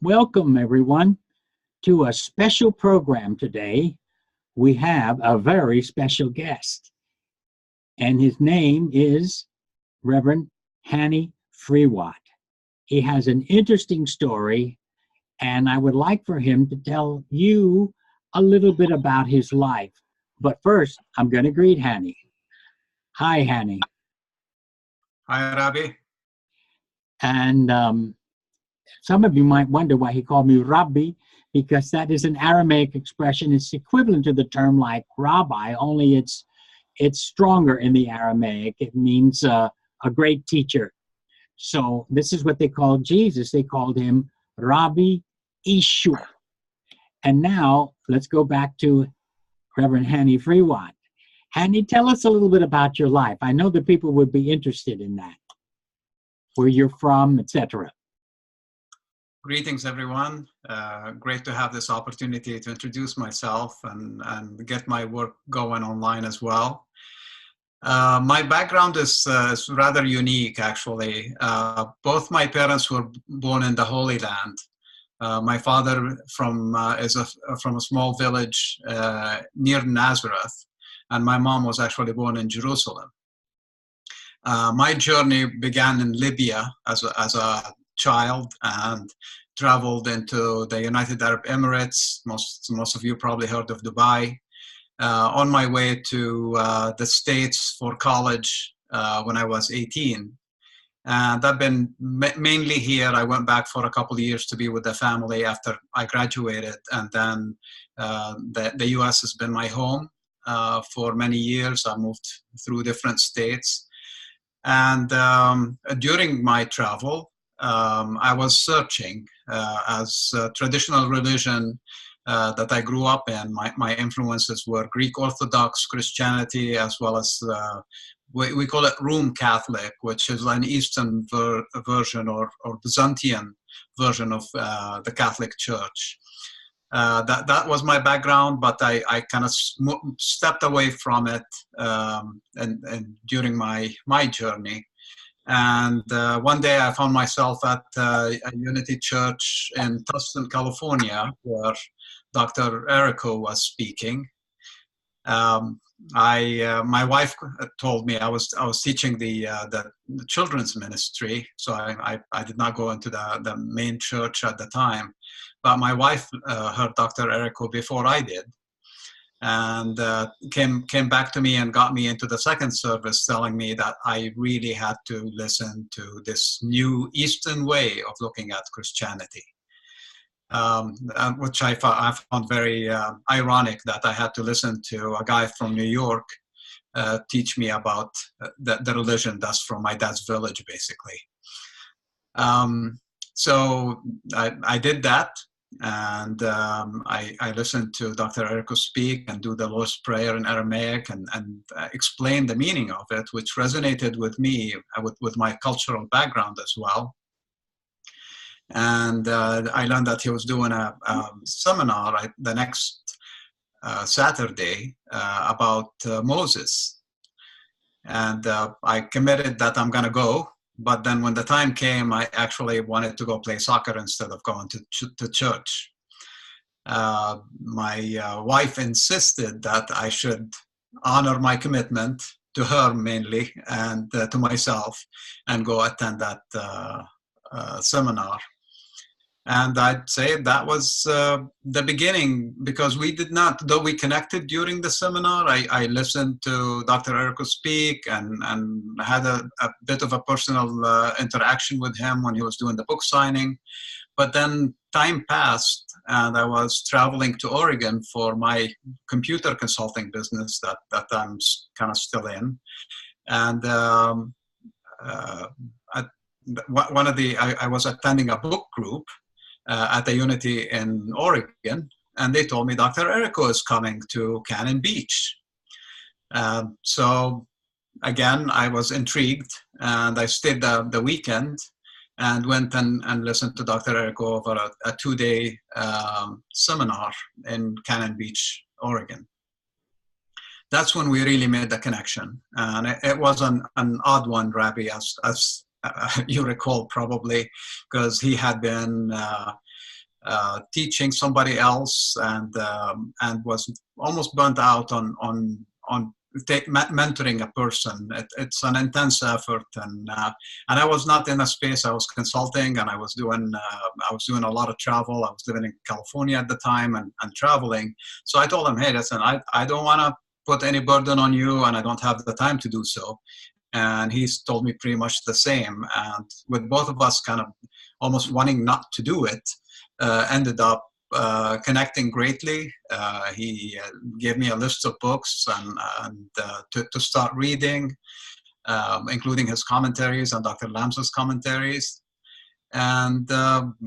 Welcome, everyone, to a special program today. We have a very special guest, and his name is Reverend Hanny Freiwat. He has an interesting story, and I would like for him to tell you a little bit about his life. But first, I'm going to greet Hanny. Hi, Hanny. Hi, Rabbi. And some of you might wonder why he called me Rabbi, because that is an Aramaic expression. It's equivalent to the term like rabbi, only it's stronger in the Aramaic. It means a great teacher. So this is what they called Jesus. They called him Rabbi Ishu. And now let's go back to Reverend Hanny Freiwat. Hanny, tell us a little bit about your life. I know that people would be interested in that, where you're from, etc. Greetings, everyone. Great to have this opportunity to introduce myself and get my work going online as well. My background is rather unique, actually. Both my parents were born in the Holy Land. My father is from a small village near Nazareth, and my mom was actually born in Jerusalem. My journey began in Libya as a child and traveled into the United Arab Emirates. Most of you probably heard of Dubai. On my way to the States for college when I was 18. And I've been mainly here. I went back for a couple of years to be with the family after I graduated. And then the US has been my home for many years. I moved through different states. And during my travel, I was searching as traditional religion that I grew up in. My influences were Greek Orthodox Christianity, as well as we call it Roman Catholic, which is an Eastern version or Byzantine version of the Catholic Church. That was my background, but I kind of stepped away from it and during my journey. And one day I found myself at a Unity Church in Tustin, California, where Dr. Errico was speaking. My wife told me I was teaching the children's ministry, so I did not go into the main church at the time. But my wife heard Dr. Errico before I did, and came back to me and got me into the second service, telling me that I really had to listen to this new Eastern way of looking at Christianity, which I found very ironic that I had to listen to a guy from New York teach me about the religion that's from my dad's village, basically. So I did that. And I listened to Dr. Errico speak and do the Lord's Prayer in Aramaic and explain the meaning of it, which resonated with me, with my cultural background as well. And I learned that he was doing a seminar the next Saturday about Moses. And I committed that I'm going to go. But then when the time came, I actually wanted to go play soccer instead of going to church. My wife insisted that I should honor my commitment to her mainly and to myself and go attend that seminar. And I'd say that was the beginning, because we did not, though we connected during the seminar, I listened to Dr. Errico speak and had a bit of a personal interaction with him when he was doing the book signing. But then time passed and I was traveling to Oregon for my computer consulting business that I'm kind of still in. And I was attending a book group at the Unity in Oregon, and they told me Dr. Errico is coming to Cannon Beach. So again, I was intrigued, and I stayed the weekend and went and listened to Dr. Errico over a 2-day seminar in Cannon Beach, Oregon. That's when we really made the connection. And it was an odd one, Rabbi, as you recall probably, because he had been teaching somebody else, and was almost burnt out on mentoring a person. It's an intense effort, and I was not in a space. I was consulting, and I was doing a lot of travel. I was living in California at the time, and traveling. So I told him, hey, listen, I don't want to put any burden on you, and I don't have the time to do so. And he's told me pretty much the same. And with both of us kind of almost wanting not to do it, ended up connecting greatly. He gave me a list of books and to start reading, including his commentaries and Dr. Lams's commentaries. And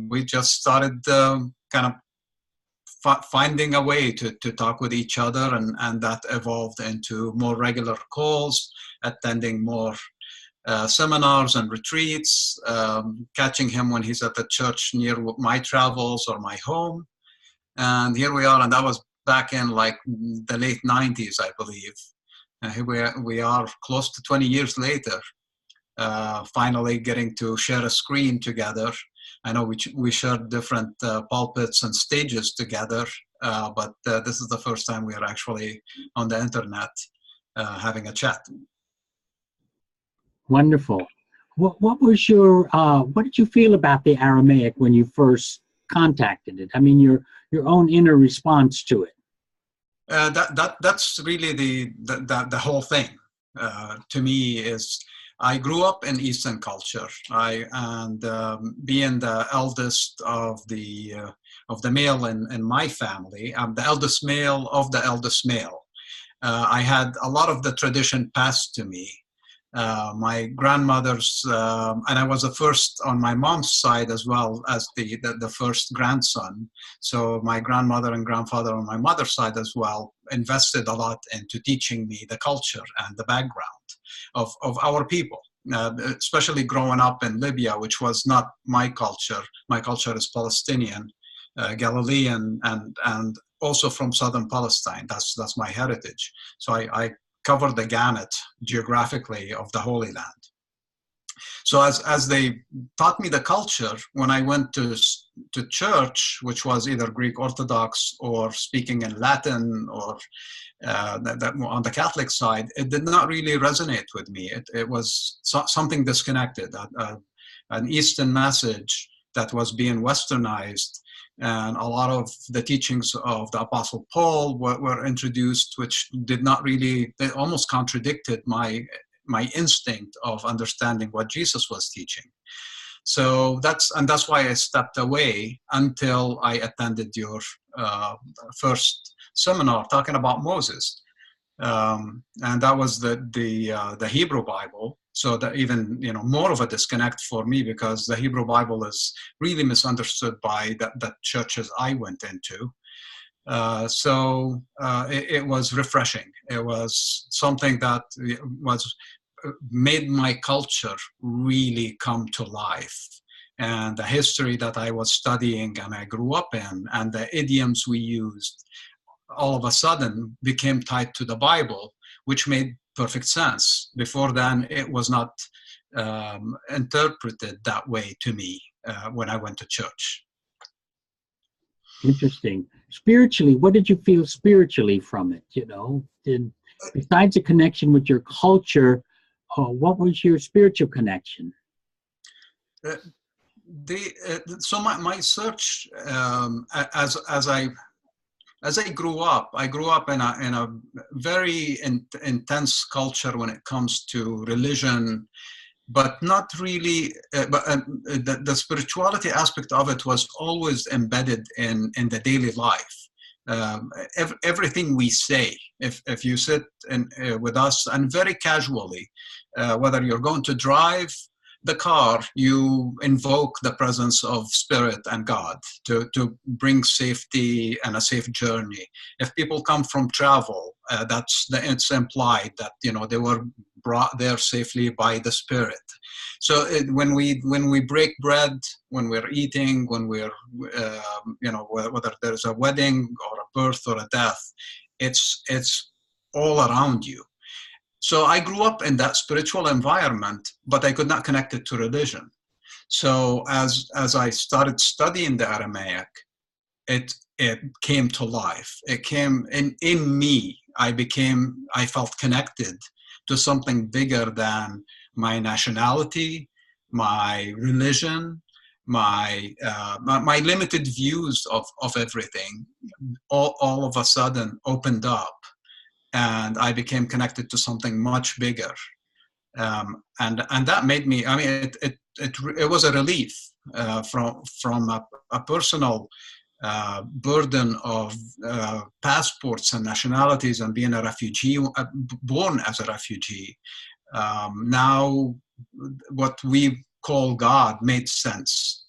we just started kind of finding a way to talk with each other, and that evolved into more regular calls, attending more seminars and retreats, catching him when he's at the church near my travels or my home. And here we are, and that was back in like the late 90s, I believe. And here we are close to 20 years later, finally getting to share a screen together. I know we shared different pulpits and stages together, but this is the first time we are actually on the internet having a chat. Wonderful. What was your what did you feel about the Aramaic when you first contacted it? I mean, your own inner response to it. That's really the whole thing. To me, is I grew up in Eastern culture. Being the eldest of the male in my family, I'm the eldest male of the eldest male. I had a lot of the tradition passed to me. My grandmother's, and I was the first on my mom's side as well as the first grandson. So my grandmother and grandfather on my mother's side as well invested a lot into teaching me the culture and the background of our people, especially growing up in Libya, which was not my culture. My culture is Palestinian, Galilean, and also from southern Palestine. That's my heritage. So I cover the gamut geographically of the Holy Land. So as they taught me the culture, when I went to church, which was either Greek Orthodox or speaking in Latin or that on the Catholic side, it did not really resonate with me. It was something disconnected, an Eastern message that was being westernized. And a lot of the teachings of the Apostle Paul were introduced, which did not really, they almost contradicted my instinct of understanding what Jesus was teaching. So that's why I stepped away until I attended your first seminar talking about Moses. And that was the Hebrew Bible. So that even more of a disconnect for me, because the Hebrew Bible is really misunderstood by the churches I went into. So it was refreshing. It was something that made my culture really come to life. And the history that I was studying and I grew up in, and the idioms we used, all of a sudden became tied to the Bible, which made perfect sense. Before then, it was not interpreted that way to me when I went to church. Interesting. Spiritually, what did you feel spiritually from it? Besides a connection with your culture, what was your spiritual connection? So my search, as I grew up in a very intense culture when it comes to religion, but not really. The spirituality aspect of it was always embedded in the daily life. Everything we say, if you sit with us and very casually, whether you're going to drive the car, you invoke the presence of Spirit and God to bring safety and a safe journey. If people come from travel, it's implied that they were brought there safely by the Spirit. So when we break bread, when we're eating, when we're whether there's a wedding or a birth or a death, it's all around you. So I grew up in that spiritual environment, but I could not connect it to religion. So as I started studying the Aramaic, it came to life. It came in me. I felt connected to something bigger than my nationality, my religion, my limited views of everything. All of a sudden opened up, and I became connected to something much bigger. And that made me. I mean, it was a relief from a personal burden of passports and nationalities and being a refugee, born as a refugee. Now, what we call God made sense.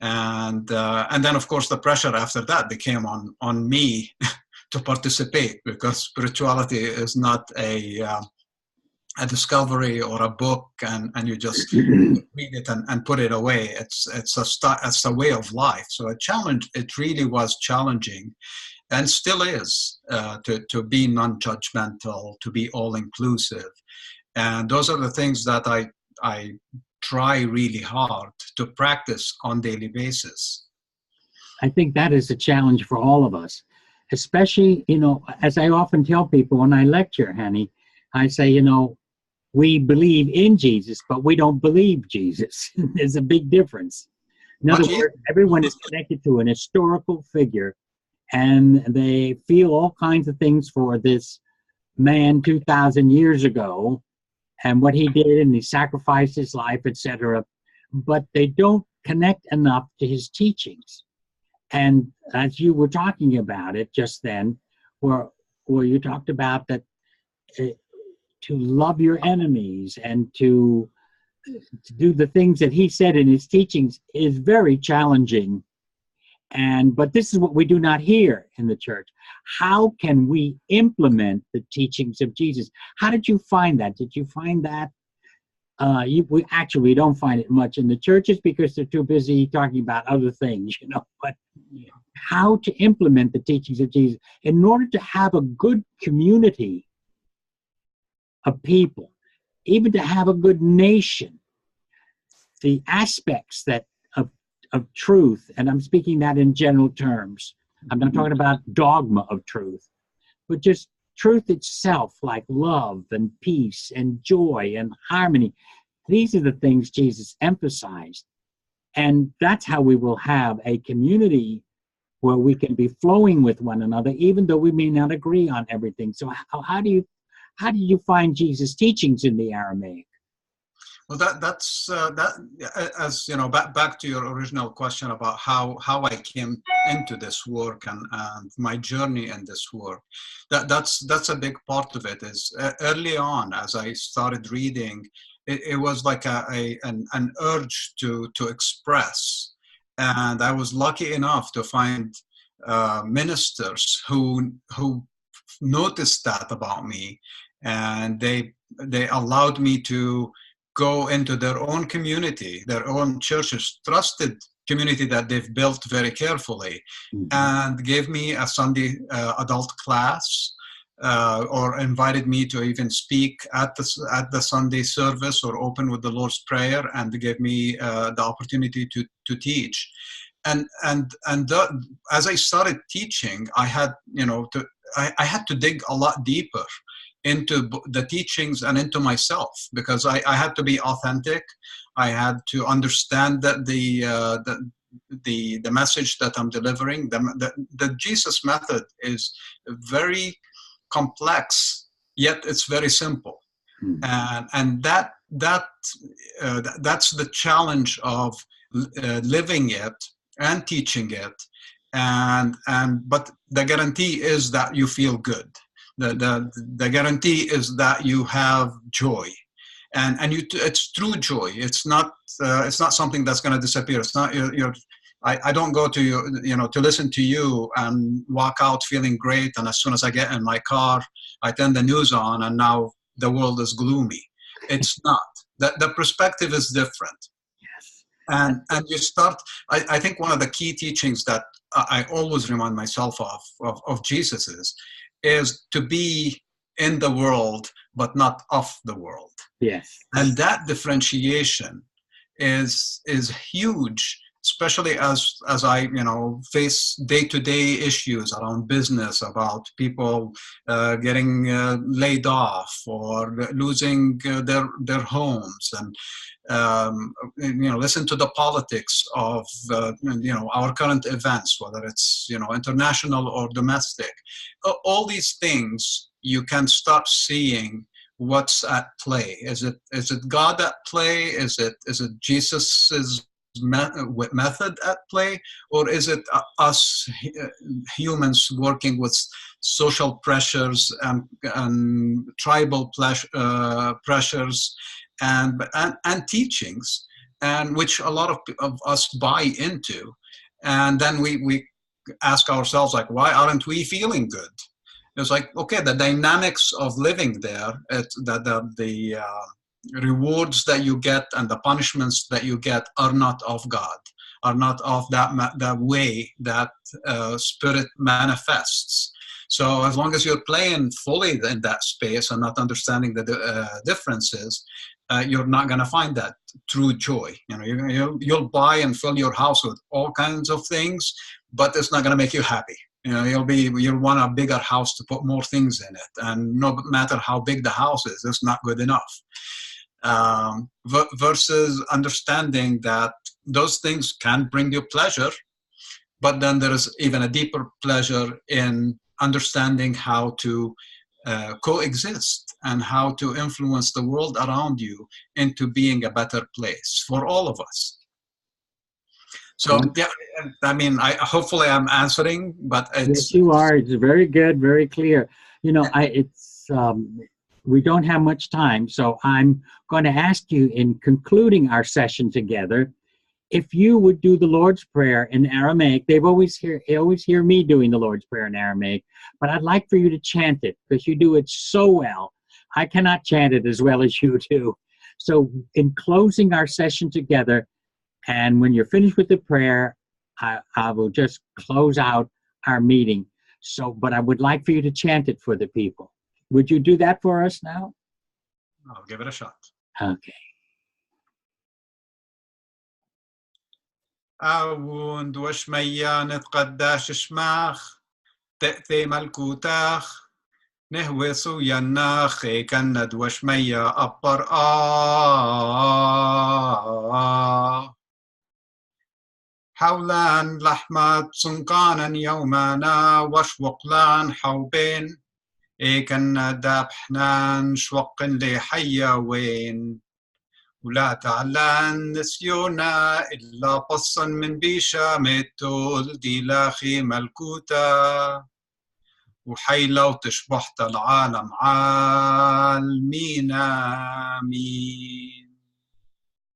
And then, of course, the pressure after that became on me to participate, because spirituality is not a discovery or a book and you just read it and put it away. It's a way of life. So it really was challenging, and still is, to be non-judgmental, to be all-inclusive. And those are the things that I try really hard to practice on a daily basis. I think that is a challenge for all of us, especially, as I often tell people when I lecture, Hanny, I say, we believe in Jesus, but we don't believe Jesus. There's a big difference. In other words, everyone is connected to an historical figure, and they feel all kinds of things for this man 2,000 years ago and what he did, and he sacrificed his life, etc. But they don't connect enough to his teachings. And as you were talking about it just then, where you talked about that, to love your enemies and to do the things that he said in his teachings is very challenging. But this is what we do not hear in the church. How can we implement the teachings of Jesus? How did you find that? Did you find that? We don't find it much in the churches because they're too busy talking about other things, But how to implement the teachings of Jesus in order to have a good community of people, even to have a good nation, the aspects of truth, and I'm speaking that in general terms. I'm not talking about dogma of truth, but just truth itself, like love and peace and joy and harmony. These are the things Jesus emphasized. And that's how we will have a community where we can be flowing with one another, even though we may not agree on everything. So how do you find Jesus' teachings in the Aramaic? Well, that's as back to your original question about how I came into this work and my journey in this work. That's a big part of it. Is early on, as I started reading, it was like an urge to express, and I was lucky enough to find ministers who noticed that about me, and they allowed me to go into their own community, their own churches, trusted community that they've built very carefully, and gave me a Sunday adult class, or invited me to even speak at the Sunday service or open with the Lord's Prayer, and gave me the opportunity to teach. And as I started teaching, I had I had to dig a lot deeper into the teachings and into myself, because I had to be authentic. I had to understand that the message that I'm delivering, the Jesus method is very complex, yet it's very simple. And that's the challenge of living it and teaching it. But the guarantee is that you feel good. The guarantee is that you have joy, and it's true joy. It's not something that's going to disappear. It's not I don't go to you to listen to you and walk out feeling great, and as soon as I get in my car, I turn the news on and now the world is gloomy. It's not. The perspective is different. Yes. And you start. I think one of the key teachings that I always remind myself of Jesus is to be in the world, but not of the world. Yes. And that differentiation is huge especially as I face day-to-day issues around business, about people getting laid off or losing their homes, and listen to the politics of our current events, whether it's international or domestic. All these things, you can start seeing what's at play. Is it God at play? Is it Jesus's method at play, or is it us humans working with social pressures and tribal pressures and teachings, and which a lot of us buy into, and then we ask ourselves, like, why aren't we feeling good? It's like, okay, the dynamics of living there, the rewards that you get and the punishments that you get are not of God, are not of that way that spirit manifests. So as long as you're playing fully in that space and not understanding the differences, you're not going to find that true joy. You'll buy and fill your house with all kinds of things, but it's not going to make you happy. You'll want a bigger house to put more things in it, and no matter how big the house is, it's not good enough. Versus understanding that those things can bring you pleasure, but then there is even a deeper pleasure in understanding how to coexist and how to influence the world around you into being a better place for all of us. So yeah, I mean, hopefully I'm answering, but yes, you are. It's very good, very clear. We don't have much time, so I'm going to ask you, in concluding our session together, if you would do the Lord's Prayer in Aramaic. They always hear me doing the Lord's Prayer in Aramaic, but I'd like for you to chant it, because you do it so well. I cannot chant it as well as you do. So in closing our session together, and when you're finished with the prayer, I will just close out our meeting. But I would like for you to chant it for the people. Would you do that for us now? I'll give it a shot. Okay. أعوند وشميا نتقداش شماخ تأتي ملكوتاخ نهوي صويناخ كند وشميا أبر حولان لحمة سنقانا يومانا وشوقلان حوبين كنا دابحنان شوق لحيا وين ولا تعلان نسيونا إلا بصا من بيشا متول دي لاخي ملكوتا وحيلة وتشبحت العالم عالمين آمين.